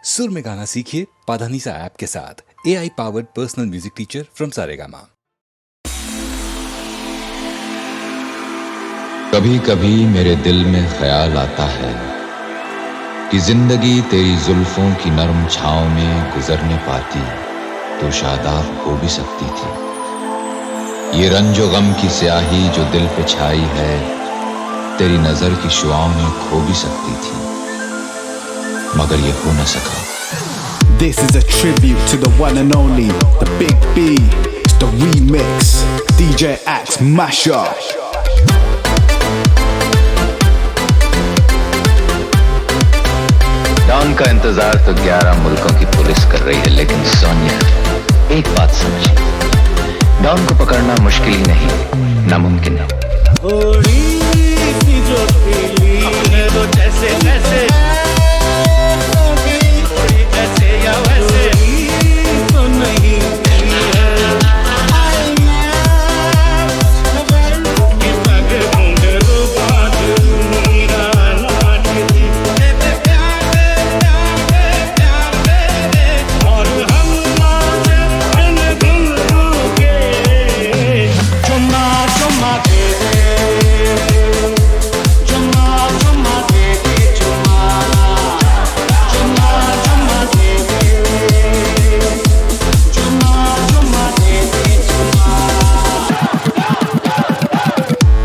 सुर में गाना सीखिए पाधानीसा ऐप के साथ। AI powered personal music teacher from Saregama. कभी कभी मेरे दिल में ख्याल आता है कि जिंदगी तेरी जुल्फों की नरम छांव में गुजरने पाती तो शादाब हो भी सकती थी। ये रंजो गम की स्याही जो दिल पे छाई है तेरी नजर की शुआओं में खो भी सकती थी, मगर ये हो न सका। This is a tribute to the one and only, the Big B. It's the remix. DJ Axe Mashup. Don का इंतजार तो 11 मुल्कों की पुलिस कर रही है, लेकिन सोनिया एक बात समझिए, डॉन को पकड़ना मुश्किल ही नहीं, नामुमकिन है। तो जैसे जैसे ऐसे या वैसे तो नहीं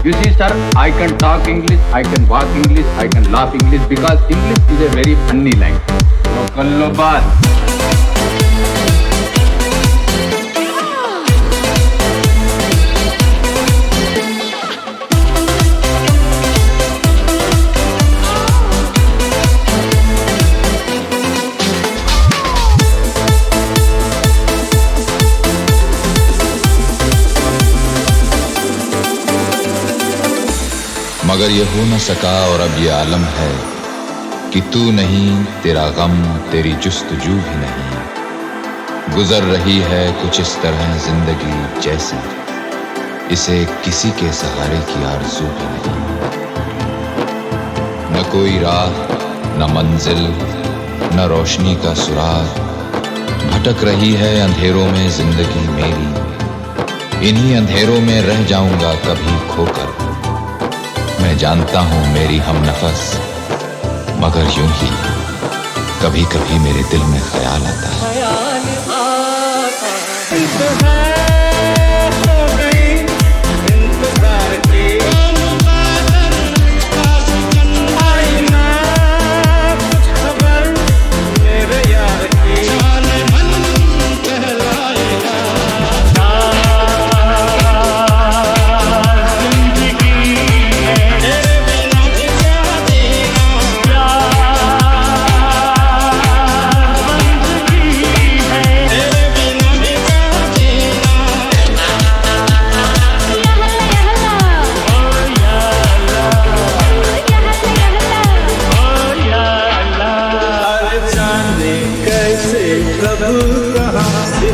You see, sir, I can talk English, I can walk English, I can laugh English because English is a very funny language. तो कर लो बात। मगर ये हो न सका और अब ये आलम है कि तू नहीं, तेरा गम, तेरी जुस्तजू भी नहीं। गुजर रही है कुछ इस तरह जिंदगी जैसे इसे किसी के सहारे की आरज़ू भी नहीं। न कोई राह, न मंजिल, न रोशनी का सुराग, भटक रही है अंधेरों में जिंदगी मेरी। इन्हीं अंधेरों में रह जाऊंगा कभी खोकर। मैं जानता हूं मेरी हम नफस, मगर यूं ही कभी कभी मेरे दिल में ख्याल आता है।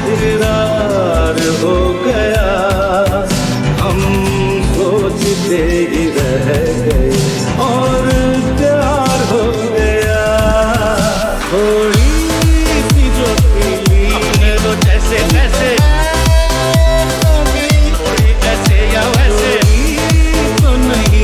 इकरार हो गया, हम सोचते ही रह गए और प्यार हो गया। थोड़ी सी जो पीली हमने तो जैसे जैसे ऐसे या वैसे तो नहीं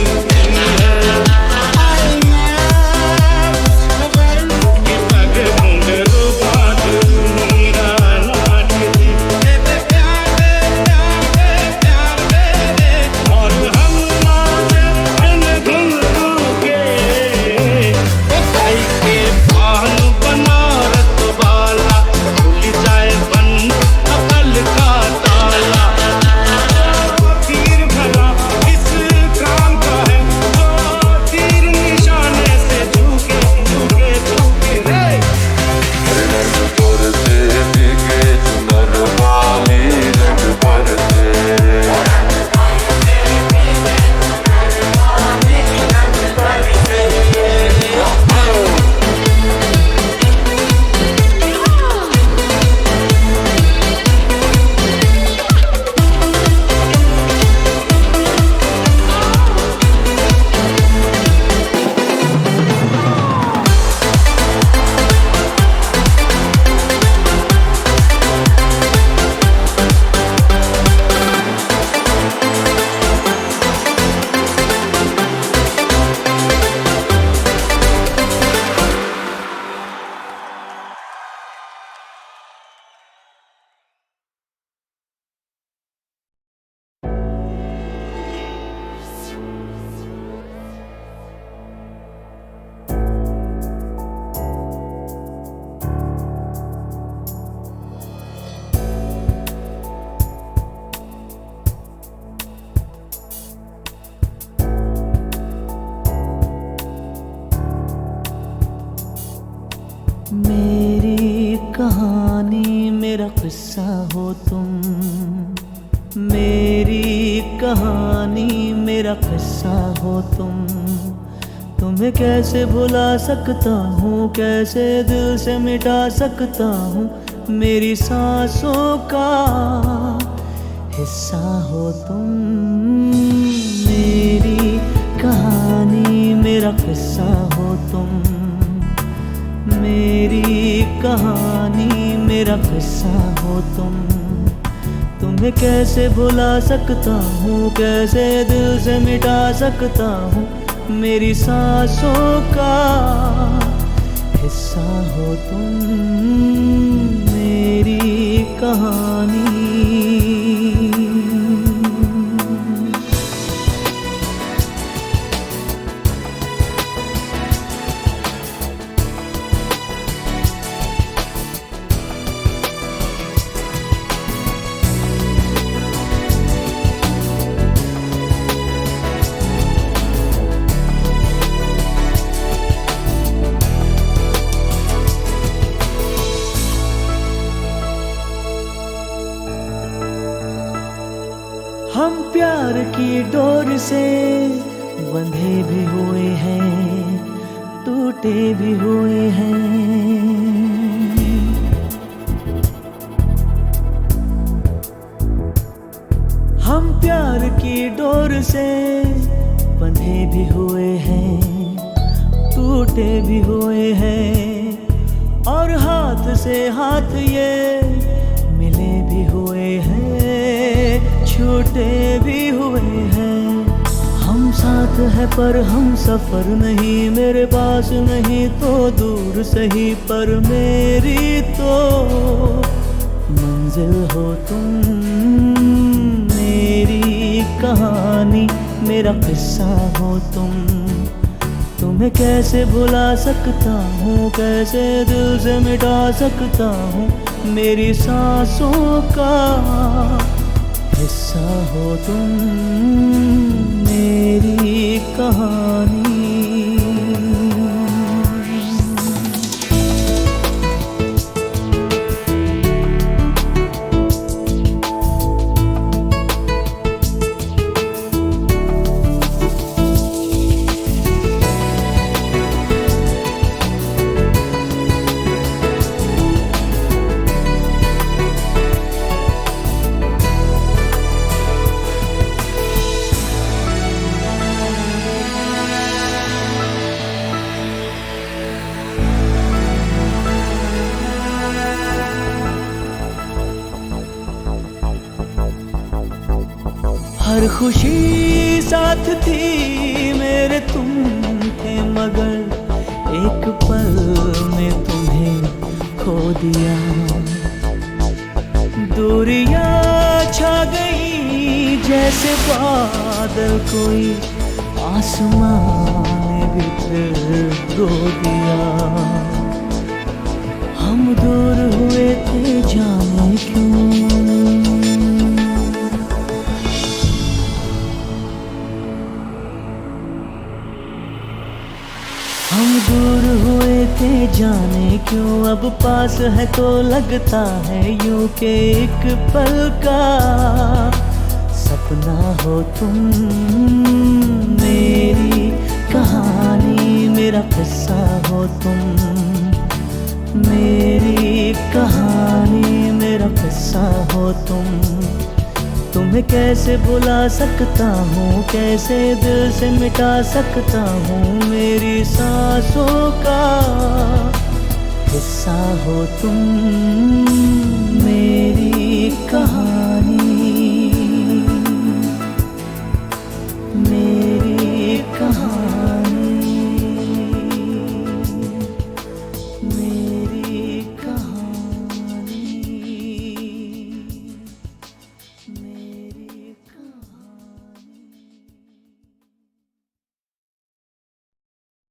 बना मेरी कहानी मेरा किस्सा हो तुम, मेरी कहानी मेरा किस्सा हो तुम। तुम्हें कैसे भुला सकता हूँ, कैसे दिल से मिटा सकता हूँ, मेरी सांसों का हिस्सा हो तुम। मेरी कहानी मेरा किस्सा हो तुम, मेरी कहानी मेरा किस्सा हो तुम। तुम्हें कैसे भुला सकता हूँ, कैसे दिल से मिटा सकता हूँ, मेरी सांसों का हिस्सा हो तुम। मेरी कहानी हम प्यार की डोर से बंधे भी हुए हैं, टूटे भी हुए हैं। हम प्यार की डोर से बंधे भी हुए हैं, टूटे भी हुए हैं। और हाथ से हाथ ये मिले भी हुए हैं, छूटे भी हुए हैं। हम साथ हैं पर हम सफर नहीं, मेरे पास नहीं तो दूर सही, पर मेरी तो मंजिल हो तुम। मेरी कहानी मेरा किस्सा हो तुम। तुम्हें कैसे भुला सकता हूँ, कैसे दिल से मिटा सकता हूँ, मेरी सांसों का हिस्सा हो तुम। मेरी कहानी हर खुशी साथ थी मेरे, तुम थे मगर एक पल में तुम्हें खो दिया। दूरियां छा गई जैसे बादल, कोई आसमां ने भी फिर रो दिया। हम दूर हुए थे जाने क्यों, हम दूर हुए थे जाने क्यों। अब पास है तो लगता है यूं के एक पल का सपना हो तुम। मेरी कहानी मेरा किस्सा हो तुम। मेरी कहानी मेरा किस्सा हो तुम। तुम्हें कैसे भुला सकता हूँ, कैसे दिल से मिटा सकता हूँ, मेरी सांसों का हिस्सा हो तुम। मेरी कहानी मेरी कहानी मेरी कहानी मेरी कहानी।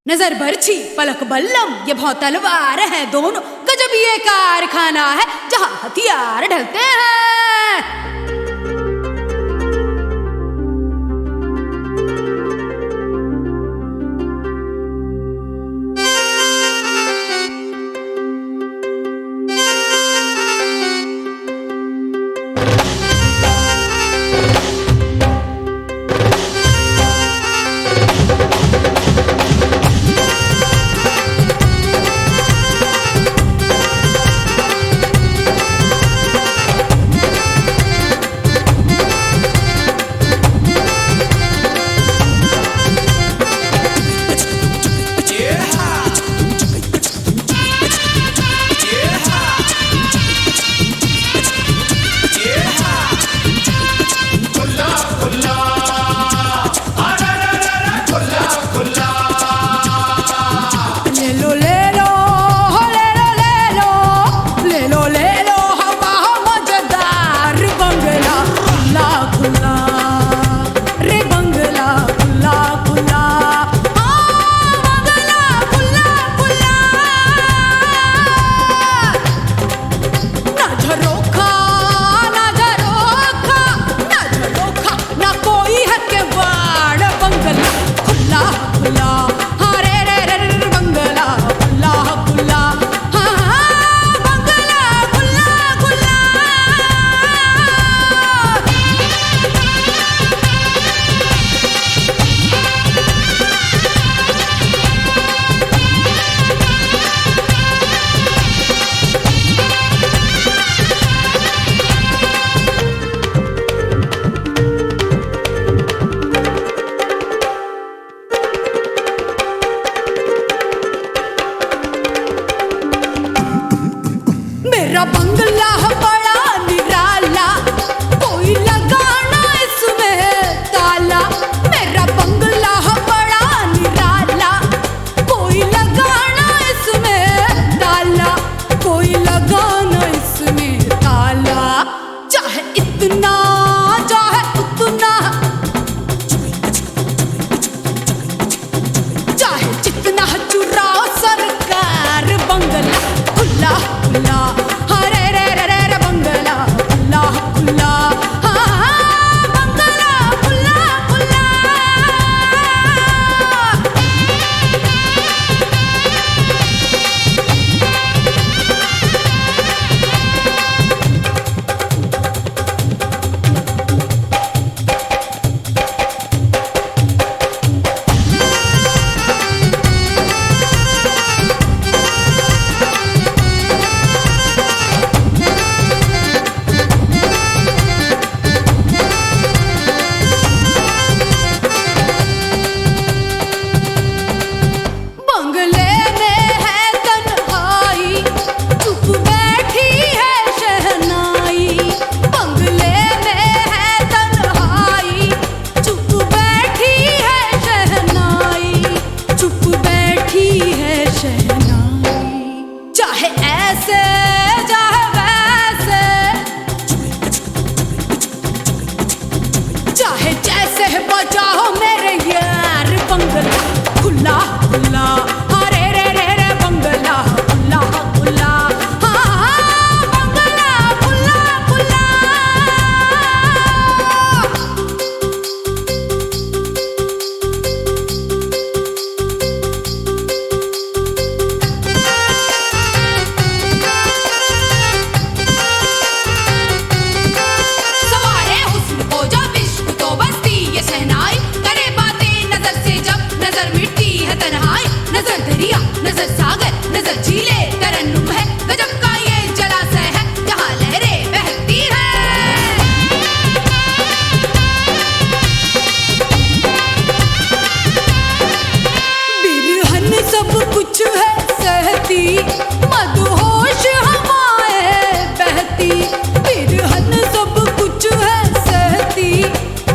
नजर बरछी पलक बल्लम ये भौ तलवार है दोनों, गजब ये कारखाना है जहां हथियार ढलते हैं। मेरा बंगला बड़ा निराला, कोई लगाना इसमें ताला। मेरा बंगला बड़ा निराला, कोई लगाना इसमें ताला, कोई लगाना इसमें ताला। चाहे इतना चाहे उतना, चाहे जितना चुराओ सरकार, बंगला खुला खुला, हरे रे रे रे रे बंगला खुला खुला, हाँ बंगला खुला खुला। बंगले में है तन्हाई, चुप बैठी है शहनाई। बंगले में है तन्हाई, चुप बैठी है शहनाई, चुप बैठी है शहनाई। चाहे ऐसे चाहे वैसे, चाहे जैसे बजाओ मेरे यार, बंगला खुला खुला, हरे रे रे रे बंगला खुला खुला, हाँ बंगला खुला खुला। सवारे हुस्न को जब इश्क तो बस्ती ये सहनाई, करे बातें नजर से जब नजर मिटती है तन्हाई। नजर दरिया नजर सागर नजर झीले तरन्नुम है, गजब का ये जलाशय है जहाँ लहरें बहती है। बिरहन सब कुछ है सहती, मदहोश हवाएं बहती। बिरहन सब कुछ है सहती,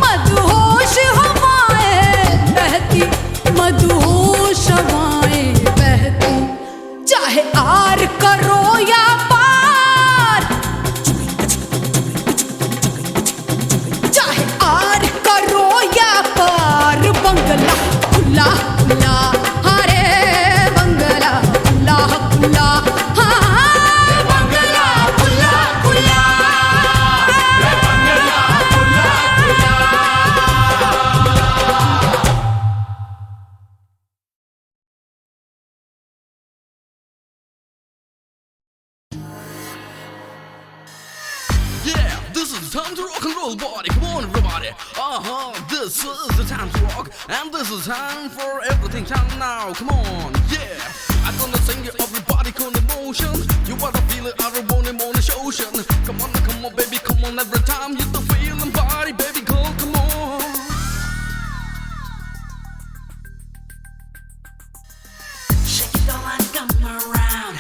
मदहोश हवाएं बहती, मदहोश हवाएं बहती। चाहे आर करो या पार, चाहे आर करो या पार, बंगला खुला खुला, हरे बंगला खुला खुला, हाँ बंगला खुला खुला। Yeah, this is the time to rock and roll, body. Come on, everybody. This is the time to rock, and this is time for everything. Time now, come on, yeah. I'm gonna sing it, everybody, con emotion. You gotta feel it, I want it on the ocean. Come on, baby, come on, every time you the feeling, body, baby, girl, come on. Shake it all and come around.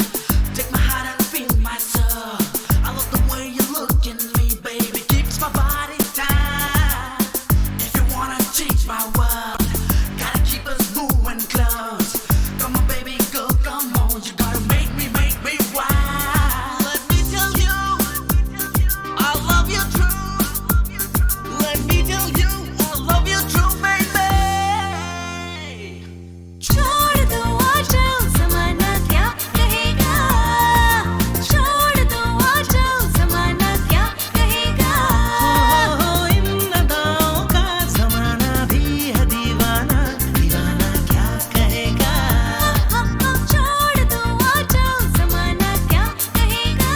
Take my heart and feel my soul. I love the way you look at me, baby. Keeps my body tight. If you wanna change my world, gotta keep us moving close. Come on, baby, girl, come on. You gotta make me wild. Let me tell you, I love you true. Let me tell you, I love you true, baby. छोड़ दो आजकल ज़माना क्या कहेगा, छोड़ दो आजकल ज़माना क्या कहेगा। इन अदाओं का ज़माना भी है दीवाना, दीवाना क्या कहेगा। छोड़ दो आजकल ज़माना क्या कहेगा।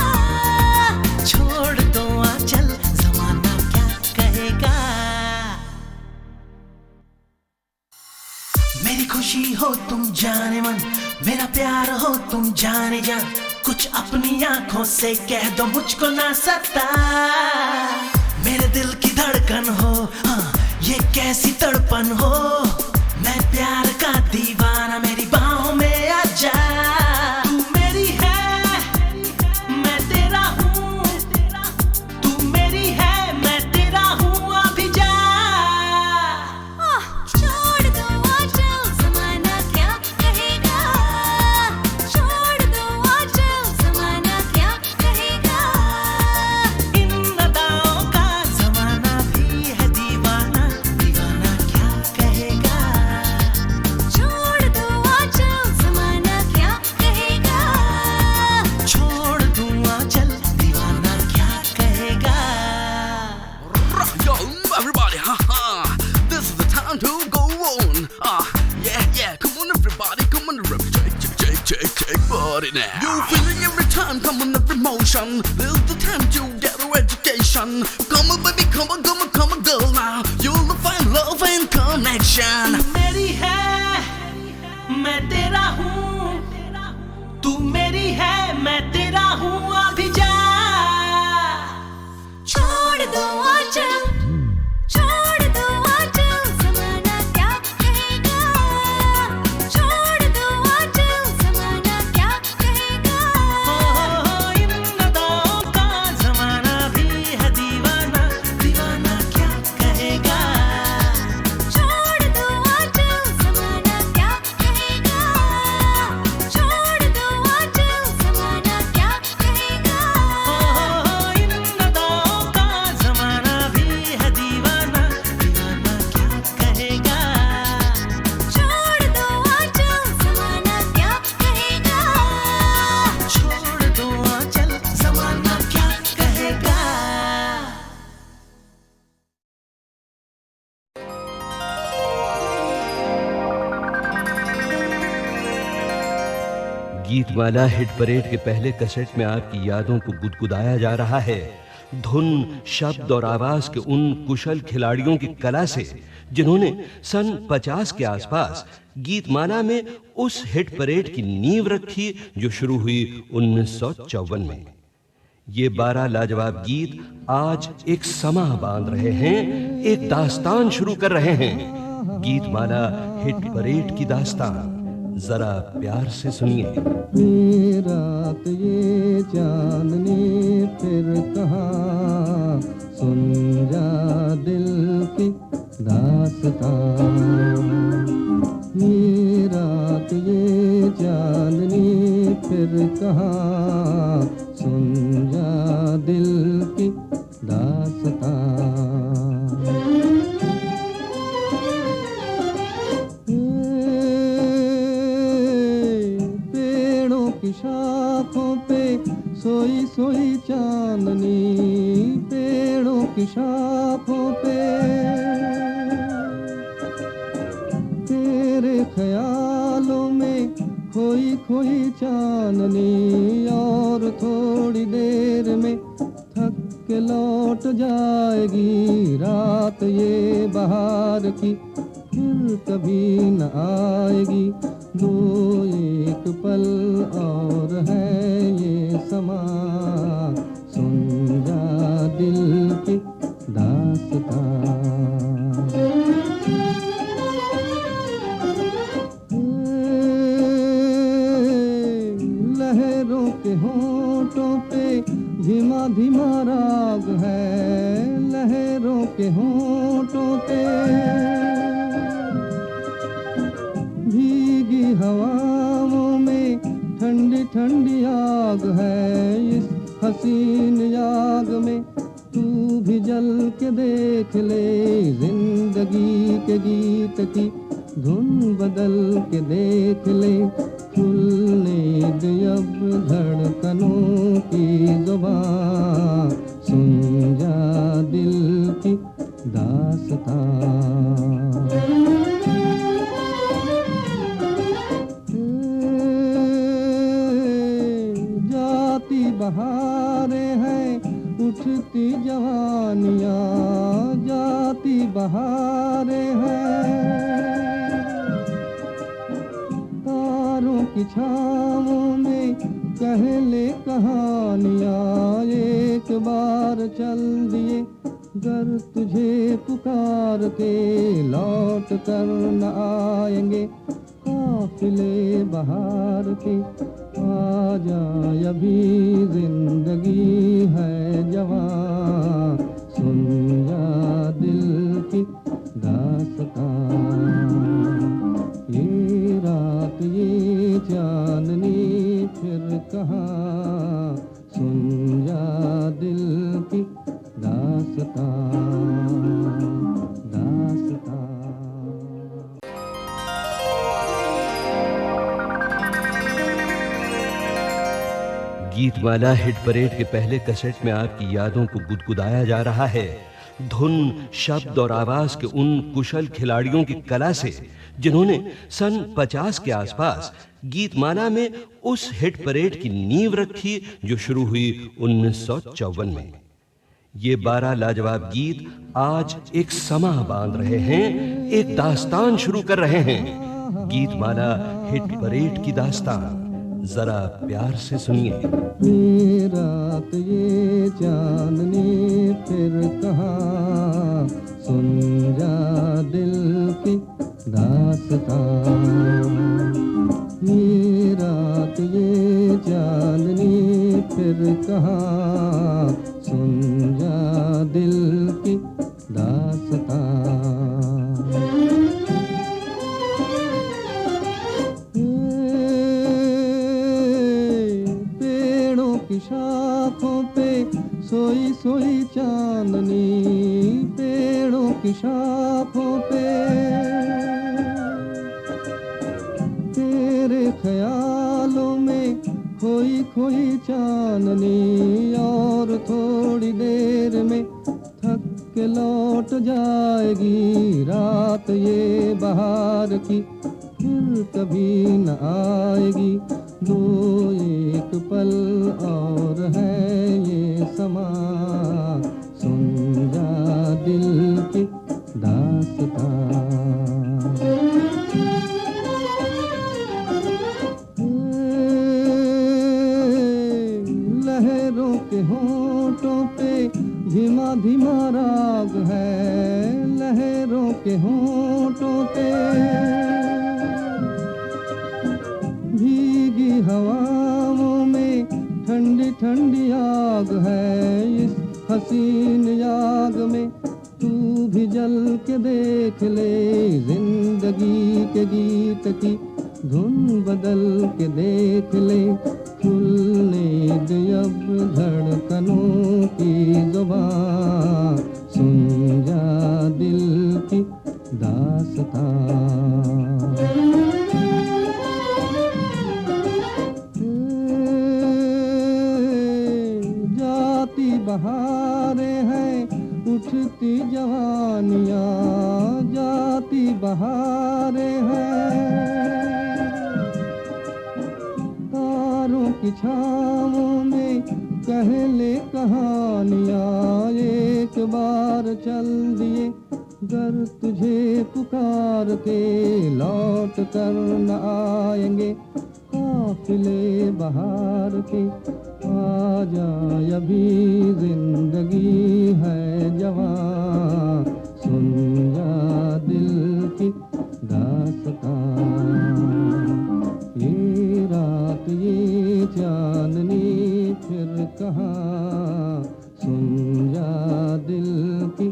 छोड़ दो आंचल ज़माना क्या कहेगा। मेरी खुशी हो तुम जाने मन, मेरा प्यार हो तुम जाने जान। कुछ अपनी आंखों से कह दो मुझको ना सता। मेरे दिल की धड़कन हो, हाँ ये कैसी तड़पन हो। मैं प्यार का दीवाना, मेरी बाहों में आ जा। तू मेरी है, मैं तेरा feeling every time, come on every motion. This is the time to get your education. Come on baby, come on, come on, come on girl now. You'll find love and connection. तू मेरी है मैं तेरा हूँ, तू मेरी है मैं तेरा हूँ, अभी जा छोड़ दो आंचल, छोड़ दो आंचल, ज़माना क्या कहेगा, छोड़ दो आंचल, ज़माना क्या कहेगा, इन अदाओं का ज़माना भी है दीवाना, दीवाना क्या कहेगा, छोड़ दो आंचल, ज़माना क्या कहेगा, छोड़ दो आंचल, ज़माना क्या कहेगा, इन अदाओं का ज़माना भी है दीवाना, दीवाना क्या कहेगा, छोड़ दो आंचल, ज़माना क्या कहेगा, छोड़ दो आंचल, ज़माना क्या कहेगा। गीतमाला हिट परेड के पहले कैसेट में आपकी यादों को गुदगुदाया जा रहा है धुन, शब्द और आवाज के उन कुशल खिलाड़ियों की कला से जिन्होंने सन 50 के आसपास गीतमाला में उस हिट परेड की नींव रखी जो शुरू हुई 1954 में। ये 12 लाजवाब गीत आज एक समा बांध रहे हैं, एक दास्तान शुरू कर रहे हैं। गीतमाला हिट परेड की दास्तान जरा प्यार से सुनिए। रात ये चांदनी फिर कहाँ, सुन जा दिल की दास्तां। ये रात ये चांदनी फिर कहाँ, सुन जा दिल की दास्तां। शाखों पे सोई सोई चांदनी, पेड़ों की शाखों पे तेरे ख्यालों में खोई खोई चांदनी, और थोड़ी देर में थक के लौट जाएगी रात ये बहार की, फिर कभी न आएगी। दो एक पल और है ये समा, सुन जा दिल की दास्तां। लहरों के होंठों पे धीमा धीमा राग है, लहरों के होंठों पे भीगी हवाओं में ठंडी ठंडी आग है। इस हसीन आग में तू भी जल के देख ले, जिंदगी के गीत की धुन बदल के देख ले। खुलने दे अब धड़कनों की जुबां, सुन जा दिल की दास्तां। बहारें हैं उठती जवानियाँ, जाती बहारें हैं तारों की छाँवों में कह ले कहानियाँ। एक बार चल दिए गर तुझे पुकार के, लौट कर न आएंगे काफिले बहार के। आ जाए अभी जिंदगी है जवां, सुन जा दिल की दास्तां। ये रात ये चांदनी फिर कहाँ, सुन जा दिल की दास्तां, दास्तां। गीतमाला हिट परेड के पहले कैसेट में आपकी यादों को गुदगुदाया जा रहा है धुन, शब्द और आवाज के उन कुशल खिलाड़ियों की कला से जिन्होंने सन 50 के आसपास गीतमाला में उस हिट परेड की नींव रखी जो शुरू हुई 1954 में। ये 12 लाजवाब गीत आज एक समा बांध रहे हैं, एक दास्तान शुरू कर रहे हैं। गीतमाला हिट परेड की दास्तान जरा प्यार से सुनिए। ये रात ये चांदनी फिर कहाँ, सुन जा दिल की दास्तान। ये रात ये चांदनी फिर कहाँ, सुन जा दिल की दास्तान। की शाखों पे सोई सोई चांदनी, पेड़ों की शाखों पे तेरे ख्यालों में खोई खोई चांदनी, और थोड़ी देर में थक के लौट जाएगी रात ये बहार की, फिर कभी न आएगी। दो एक पल और है ये समा, सुन जा दिल की दास्तान। लहरों के होठों पे धीमा धीमा राग है, लहरों के होठों पे भीगी हवाओं में ठंडी ठंडी आग है। इस हसीन आग में तू भी जल के देख ले, जिंदगी के गीत की धुन बदल के देख ले। खुलने दे अब धड़कनों की जुबान, सुन जा दिल की दास्तान। बहारें हैं उठती जवानियाँ, जाती बहारें हैं तारों की छाँवों में कह ले कहानियाँ। एक बार चल दिए गर तुझे पुकार के, लौट कर न आएंगे काफिले बहार के। आजा अभी जिंदगी है जवां, सुन जा दिल की दास्तान। ये रात ये चांदनी फिर कहाँ, सुन जा दिल की